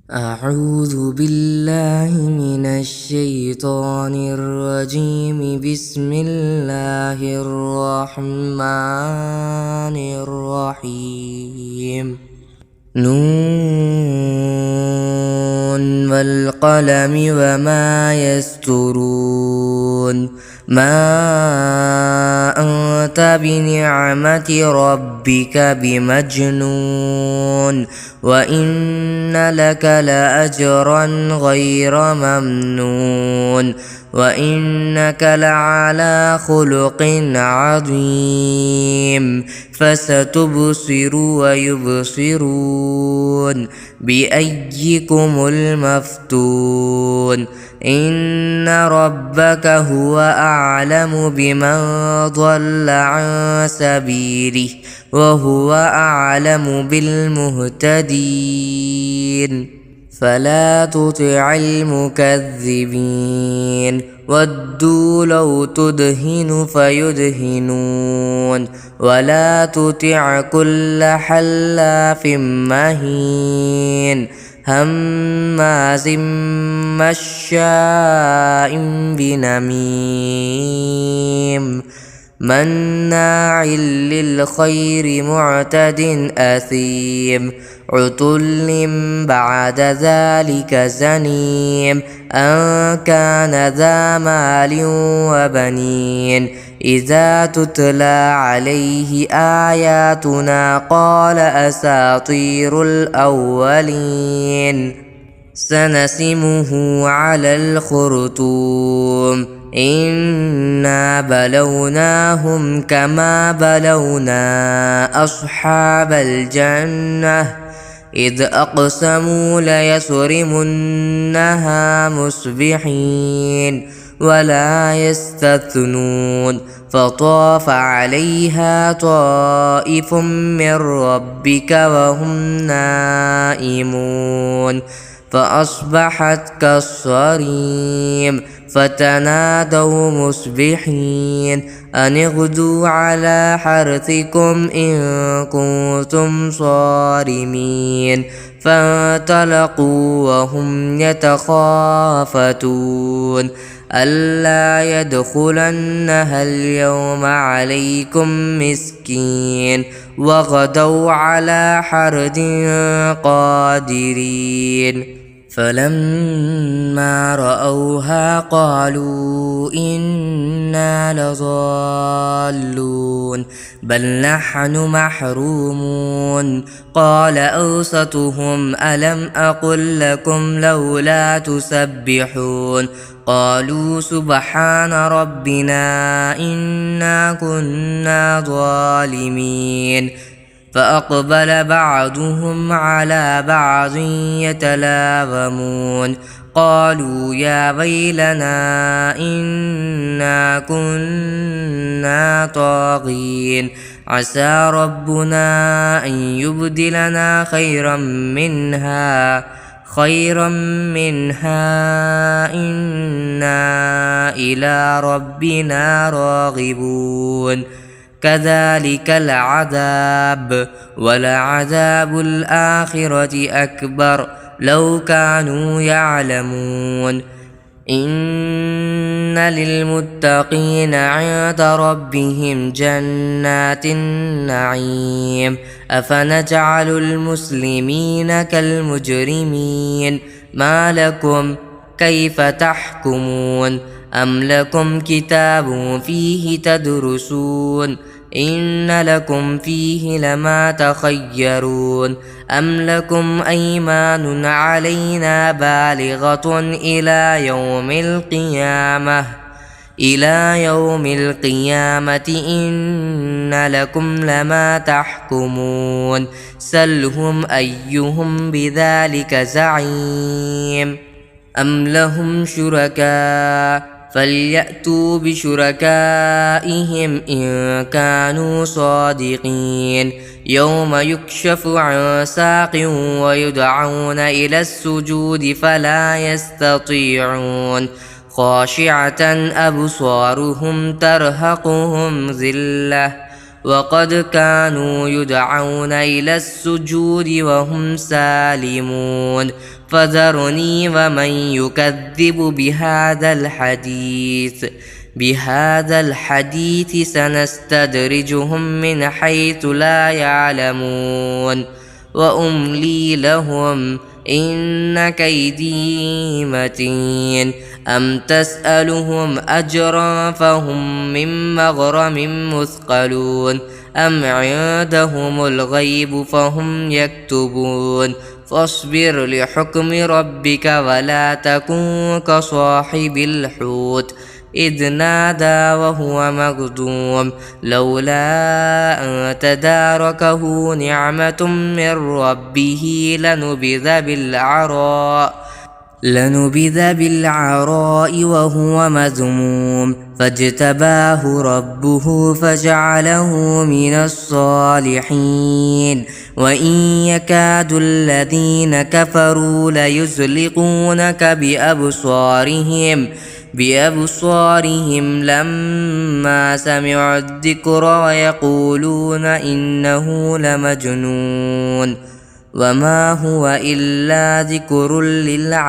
أعوذ بالله من الشيطان الرجيم. بسم الله الرحمن الرحيم. نون والقلم وما يسطرون. ما أنت بنعمة ربك بمجنون، وإن لك لأجرا غير ممنون، وإنك لعلى خلق عظيم. فستبصر ويبصرون بأيكم المفتون. إن ربك هو أعلم بمن ضل عن سبيله وهو أعلم بالمهتدين. فلا تطع المكذبين. ودوا لو تدهن فيدهنون. ولا تطع كل حلاف مهين هماز مشاء بنميم مناع للخير معتد أثيم عتل بعد ذلك زنيم أن كان ذا مال وبنين. إذا تتلى عليه آياتنا قال أساطير الأولين. سنسمه على الخرطوم. إنا بلوناهم كما بلونا أصحاب الجنة إذ أقسموا ليصرمنها مصبحين ولا يستثنون. فطاف عليها طائف من ربك وهم نائمون فأصبحت كالصريم. فتنادوا مصبحين أن اغدوا على حرثكم إن كنتم صارمين. فانطلقوا وهم يتخافتون ألا يدخلنها اليوم عليكم مسكين وغدوا على حرد قادرين. فلما رأوها قالوا إنا لضالون بل نحن محرومون. قال أوسطهم ألم أقل لكم لولا تسبحون. قالوا سبحان ربنا إنا كنا ظالمين. فأقبل بعضهم على بعض يتلاومون قالوا يا ويلنا إنا كنا طاغين عسى ربنا أن يبدلنا خيرا منها إنا إلى ربنا راغبون. كذلك العذاب ولعذاب الآخرة أكبر لو كانوا يعلمون. إن للمتقين عند ربهم جنات النعيم. أفنجعل المسلمين كالمجرمين ما لكم كيف تحكمون. أم لكم كتاب فيه تدرسون إن لكم فيه لما تخيرون. أم لكم أيمان علينا بالغة إلى يوم القيامة إن لكم لما تحكمون. سلهم أيهم بذلك زعيم. أم لهم شركاء فليأتوا بشركائهم إن كانوا صادقين. يوم يكشف عن ساق ويدعون إلى السجود فلا يستطيعون خاشعة أبصارهم ترهقهم ذلة وقد كانوا يدعون إلى السجود وهم سالمون فذرني ومن يكذب بهذا الحديث سنستدرجهم من حيث لا يعلمون وأملي لهم إن كيدي متين أم تسألهم أجرا فهم من مغرم مثقلون أم عندهم الغيب فهم يكتبون فاصبر لحكم ربك ولا تكن كصاحب الحوت إذ نادى وهو مكظوم لولا أن تداركه نعمة من ربه لنبذ بالعراء وهو مذموم فاجتباه ربه فجعله من الصالحين وإن يكاد الذين كفروا ليزلقونك بأبصارهم لما سمعوا الذكر ويقولون إنه لمجنون وما هو إلا ذكر للعالمين.